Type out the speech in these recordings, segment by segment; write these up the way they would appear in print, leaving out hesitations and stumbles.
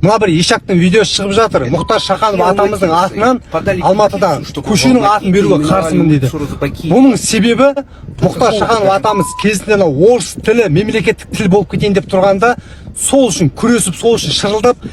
Мына бір ешақтың видеосы шығып жатыр. Мұхтар Шаханов атамыздың атынан Алматыдан көшенің атын беруге қарсымын дейді. Бұның себебі Мұхтар Шаханов атамыз кезінде орыс тілі мемлекеттік тіл болып кетейін деп тұрғанда, сол үшін күресіп, сол үшін шырылдап,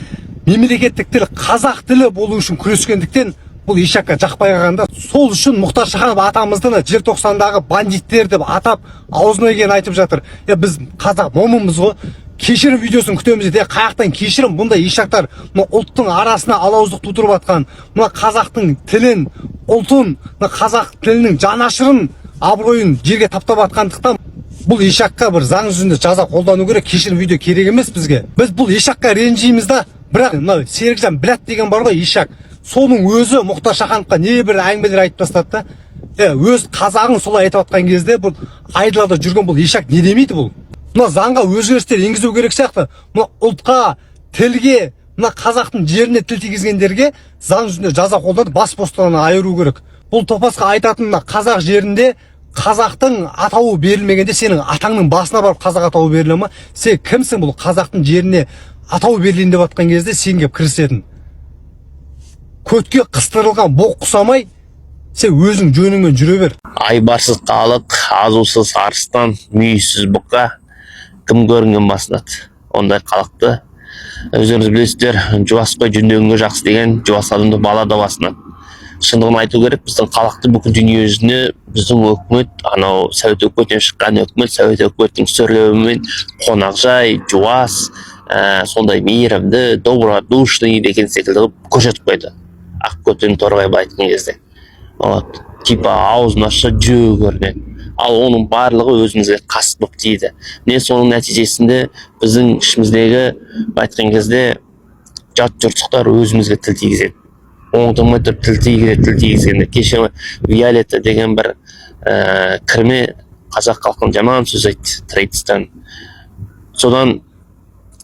мемлекеттік тіл қазақ тілі болу үшін күрескендіктен бұл ешаққа жақпай қалғанда, сол үшін Мұхтар Шаханов атамызды желтоқсандағы бандиттер деп атап, аузына келгенін айтып жатыр. Біз қазақ момынбыз ғой. Кешірім видеосын күтеміз де, қаяқтан кешірім, бұндай ешақтар ұлттың арасына алауыздық тудырып атқан, мына қазақтың тілін, ұлтын, қазақ тілінің жанашырын, абыройын жерге таптап атқандықтан бұл ешаққа бір заң жүзінде жаза қолдану керек, кешірім видео керек емес бізге. Біз бұл ешаққа ренжиміз да, бірақ мына Серікжан Біләт деген бар ғой ешақ. Соның өзі Мұхтар Шахановқа не бір әңгімелер айтып тастады да. Өз қазағын солай айтып атқан кезде бұл айдалада жүрген бұл ешақ не демейді бұл? Мына заңға өзгерістер енгізу керек сияқты. Мына ұлтқа, тілге, мына қазақтың жеріне тіл тигізгендерге заң жүзінде жаза қолданып, бас бостандығынан айыру керек. Бұл топасқа айтатын қазақ жерінде қазақтың атауы берілмегенде сенің атаңның басына барып қазақ атауы беріле ма? Сен кімсің бұл қазақтың жеріне атау берілейін деп атқан кезде сен кеп кірісетін? Көтке қыстырылған боқ құсамай, сен өзің жөніңмен жүре бер. Айбарсыз халық, азусыз арыстан, мүйізсіз бұқа кім көрінген басынады. Ондай халықты өздеріңіз білесіздер, жуас қой жүндегенге жақсы деген жуас адамды бала да басынады. Шындығын айту керек, біздің халықты бүкіл дүние жүзіне біздің өкімет, анау Совет өкіметінен шыққан өкімет, Совет өкіметтің сөрлеуімен қонақжай, жуас, сондай мейірімді, добродушный деген секілді көрсетіп қойды. Ақкөтен Торғайбай айтқан кезде. Типа аузын ашса жүгі көрінеді. Ал оның барлығы өзімізге қасық болып тиді. Не соның нәтижесінде біздің ішіміздегі айтқан кезде жат жұртшылықтар өзімізге тіл тигізеді. Оңдырмай тұрып тіл тигізгенде. Кеше Виолетта деген бір кірме қазақ халқын жаман сөз айтты, трэйдстан. Содан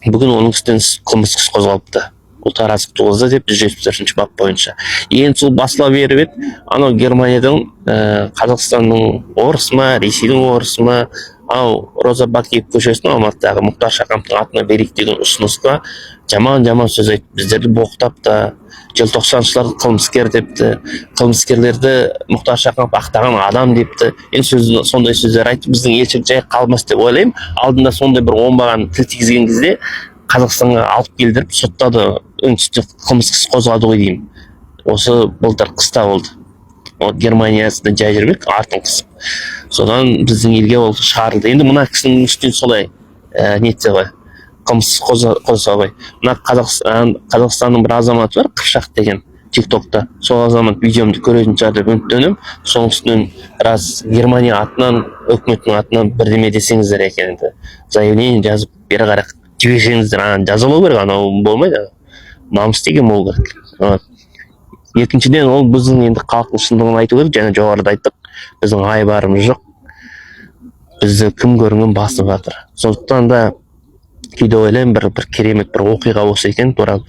бүгін оның үстінен қылмыстық іс қозғалыпты. Ұлт араздық туғызды деп 174-ші бап бойынша. Ең сол басыла беріп еді, анау Германиядан Қазақстанның орысы ма, Ресейдің орысы ма, Роза Бакиев көшесінің Алматыдағы Мұхтар Шахановтың атына берейік деген ұсынысқа жаман сөз айтты. Біздерді боқтап та, желтоқсаншыларды қылмыскер депті, қылмыскерлерді Мұхтар Шаханов ақтаған адам депті. Сондай сөздер айтты. Біздің елшілік жай қалмас деп ойлаймын. Алдында сондай бір оңбаған тіл тигізген кезде Қазақстанға алып келдіріп соттады, үндісті қылмыстық іс қозғады ғой деймін. Осы былтыр қыста болды. Германиясында жай жүрмек, артын қысып. Содан біздің елге ол шығарылды. Енді мына кісінің үстінен солай нетсе ғой, қылмыстық қозға ғой. Мына Қазақстанның бір азаматы бар, Қыпшақ деген, тиктокта. Сол азамат видеомды көретін шығар деп үміттенем. Соның үстінен раз Германия атынан, өкіметтің атынан бірдеме десеңіздер екен. Заявление жазып бері қарақ жіберсеңіздер, жазалау керек, анау болмайды. Намыс деген болу керек. Екіншіден, ол біздің енді халықтың шындығын айту керек, және жоғарыда айттық, біздің айбарымыз жоқ. Бізді кім көрінген басып жатыр. Сондықтан да кейде ойлаймын, бір керемет бір оқиға болса екен, тура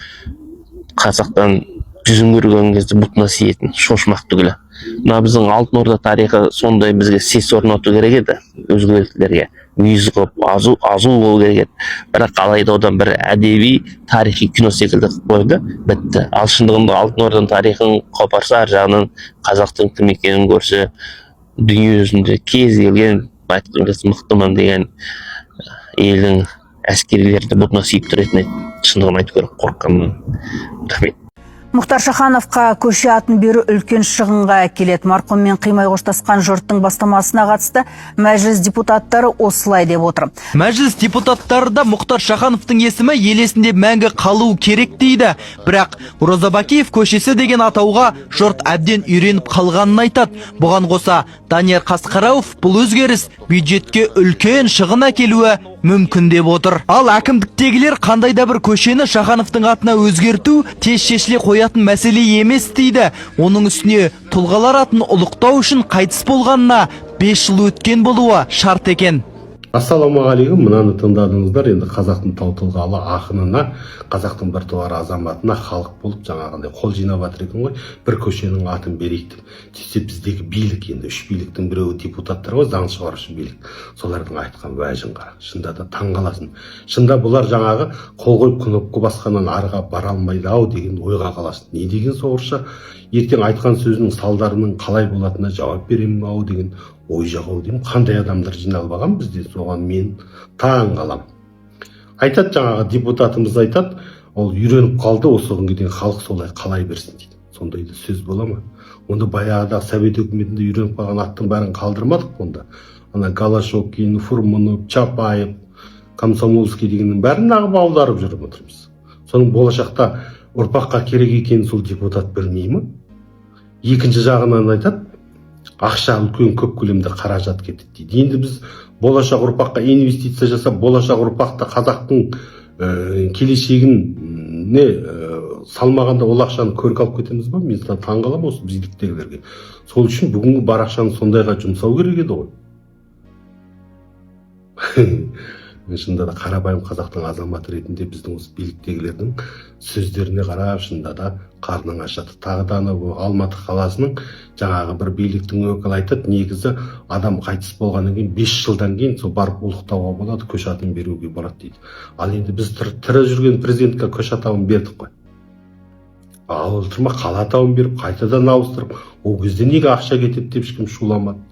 қазақтан жүзін көрген кезде бұтына сиетін, шошымақ түгілі. Мына біздің Алтын Орда тарихы сондай бізге сес орнату керек еді, өзге өлкелерге. Мүйіз қылып, азу болу керек еді. Бірақ алайда одан бір әдеби, тарихи кино секілді қойды, бітті. Ал шындығында Алтын Орданың тарихын қопарса, ар жағынан қазақтың кім екенін көрсе, дүние жүзінде кез келген мықтымын деген елдің әскерилерді бұтына сиіп тұретін еді. Шындығын айту керек, қорыққаннан. Рахмет. Мұхтар Шахановқа көше атын беру үлкен шығынға әкеледі. Марқұммен қимай қоштасқан жұрттың бастамасына қатысты мәжіліс депутаттары осылай деп отыр. Мәжіліс депутаттары да Мұхтар Шахановтың есімі елесінде мәңгі қалу керек дейді. Бірақ Роза Бакиев көшесі деген атауға жұрт әбден үйреніп қалғанын айтады. Бұған қоса Данияр Қасқарауов бұл өзгеріс бюджетке үлкен шығын әкелуі мүмкін деп отыр. Ал әкімдіктегілер қандай да бір көшені Шахановтың атына өзгерту тез шешіле қоятын мәселе емес дейді. Оның үстіне тұлғалар атын ұлықтау үшін қайтыс болғанына 5 жыл өткен болуы шарт екен. Ассалаумағалейкум, мынаны тыңдадыңыздар. Енді қазақтың тау тұлғалы ақынына, қазақтың біртуар азаматына халық болып жаңағындай қол жинап жатыр екен ғой. Бір көшенің атын берейік деп. Десе біздегі билік, енді 3 биліктің біреуі депутаттар ғой, заң шығарушы билік. Солардың айтқан уәжін қара. Шында да таң қаласың. Шында бұлар жаңағы қол қойып кнопка басқаннан арыға бара алмайды ау деген ойға қаласың. Не деген соғырша, ертең айтқан сөзінің салдарының қалай болатынына жауап беремін ау деген ой жағау деймін. Қандай адамдар жиналып алған бізде, соған мен таң қалам. Айтады жаңағы депутатымыз айтады, ол үйреніп қалды, осы күнге дейін халық солай қалай берсін дейді. Сондай да сөз бола ма? Онда баяғыда совет үкіметінде үйреніп қалған аттың бәрін қалдырмадық онда. Ана Голошокин, Фурманов, Чапаев, Комсомольский дегеннің бәрін ағып аударып жүріп отырмыз. Соның болашақта ұрпаққа керек екенін сол депутат білмей ме? Екінші жағынан айтады, ақша үлкен көп көлемде қаражат кетті дейді. Енді біз болашақ ұрпаққа инвестиция жасап, болашақ ұрпақта қазақтың келешегін салмағанда ол ақшаны көрік алып кетеміз ба? Мен таң қаламын осы биліктегілерге. Сол үшін бүгінгі бар ақшаны сондайға жұмсау керек еді ғой. Шында да қарапайым қазақтың азаматы ретінде біздің осы биліктегілердің сөздеріне қарап, шында да қарның ашады. Тағы да Алматы қаласының жаңағы бір биліктің өкілі айтады, негізі адам қайтыс болғаннан кейін 5 жылдан кейін сол барып ұлықтауға болады, көш атын беруге болады дейді. Ал енді біз тірі жүрген президентке көш атауын бердік қой. Ал тұрма қала атауын беріп, қайтадан ауыстырып, ол кезде неге ақша кетеді деп ешкім шуламады.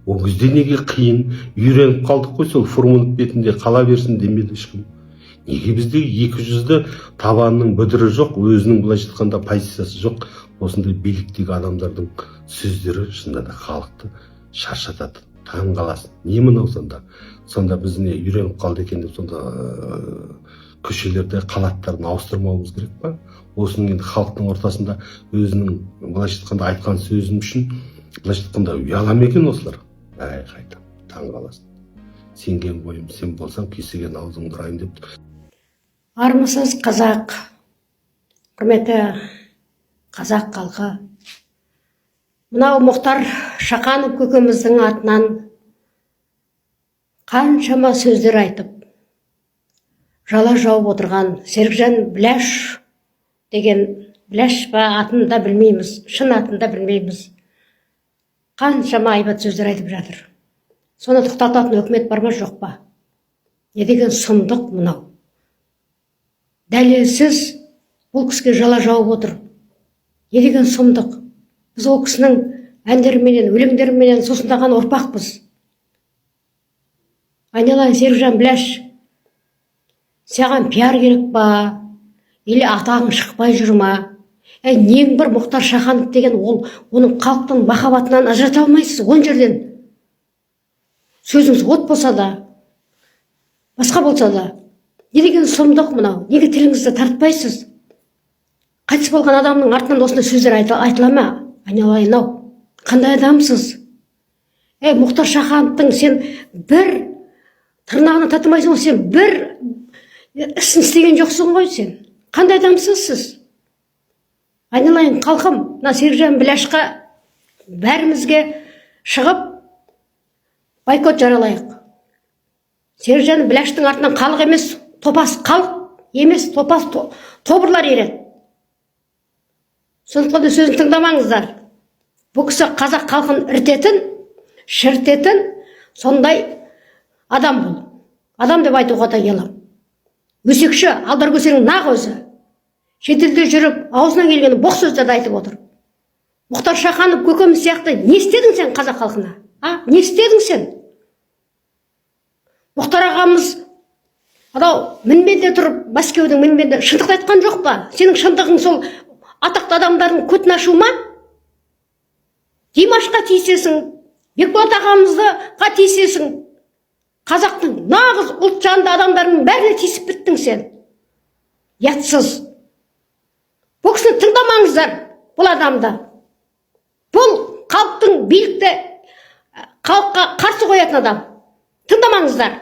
Ол кезде неге қиын, үйреніп қалдық қой, сол Фурманов бетінде қала берсін демеді ешкім. Неге бізде 200-ді табанының бүдірі жоқ, өзінің былай жатқанда позициясы жоқ, осындай биліктегі адамдардың сөздері шында да халықты шаршатады, таң қаласың. Не мынау сонда? Сонда біз не үйреніп қалды екен деп сонда көшелерде қалаттарын ауыстырмауымыз керек па? Осының енді халықтың ортасында өзінің былай жатқанда айтқан сөзім үшін былай жатқанда ұялам екен осылар. Әй қайта, таң қаласың. Сенген бойым сен болсам, кесеген аузың бұрайын деп. Армысыз қазақ, құрметті қазақ халқы. Мынау Мұхтар Шаханов көкеміздің атынан қаншама сөздер айтып, жала жауып отырған Серікжан Біләш деген, Біләш па атын да білмейміз, шын атын да білмейміз. Қаншама айбат сөздер айтып жатыр. Соны тоқтататын өкімет бар ма, жоқ па? Не деген сұмдық мынау. Дәлелсіз бұл кісіге жала жауып отыр. Не деген сұмдық. Біз ол кісінің әндеріменен, өлеңдеріменен сусындаған ұрпақпыз. Айналайын Серікжан Біләш, саған пиар керек па? Или атағың шықпай жүр ма? Нең бір Мұхтар Шаханов деген оның халықтың махаббатынан ажырата алмайсыз. 10 жерден сөзіңіз от болса да, басқа болса да, не деген сұмдық мынау? Неге тіліңізді тартпайсыз? Қайтыс болған адамның артынан осындай сөздер айтыла ма? Айналайын-ау, қандай адамсыз? Мұхтар Шахановтың сен бір тырнағына татымайсың, сен бір ісін істеген жоқсың ғой сен. Қандай адамсыз сіз? Айналайын қалқым, Серікжан Біләшқа бәрімізге шығып бойкот жаралайық. Серікжан Біләштің артынан халық емес, топас, халық емес, топас, тобырлар ереді. Сондықтан да сөзін тыңдамаңыздар. Бұл кісі қазақ халқын іртетін, шіртетін сондай адам бұл. Адам деп айтуға да ұялам. Өсекші, алдар көсенің нақ өзі. Шетелде жүріп, аузына келгені боқ сөздерді айтып отыр. Мұхтар Шаханов көкеміз сияқты не істедің сен қазақ халқына? Не істедің сен? Мұхтар ағамыз мінбеде тұрып, Мәскеудің мінбеде шындықты айтқан жоқ па? Сенің шындығың сол атақты адамдардың көтін ашу ма? Димашқа тиісесің, Бекболат ағамызға тиісесің. Қазақтың нағыз ұлт жанды адамдардың бәріне тиісіп біттің сен. Ятсыз. Бұл кісіні тыңдамаңыздар, бұл адамды. Бұл халықтың билікті халыққа қарсы қоятын адам. Тыңдамаңыздар.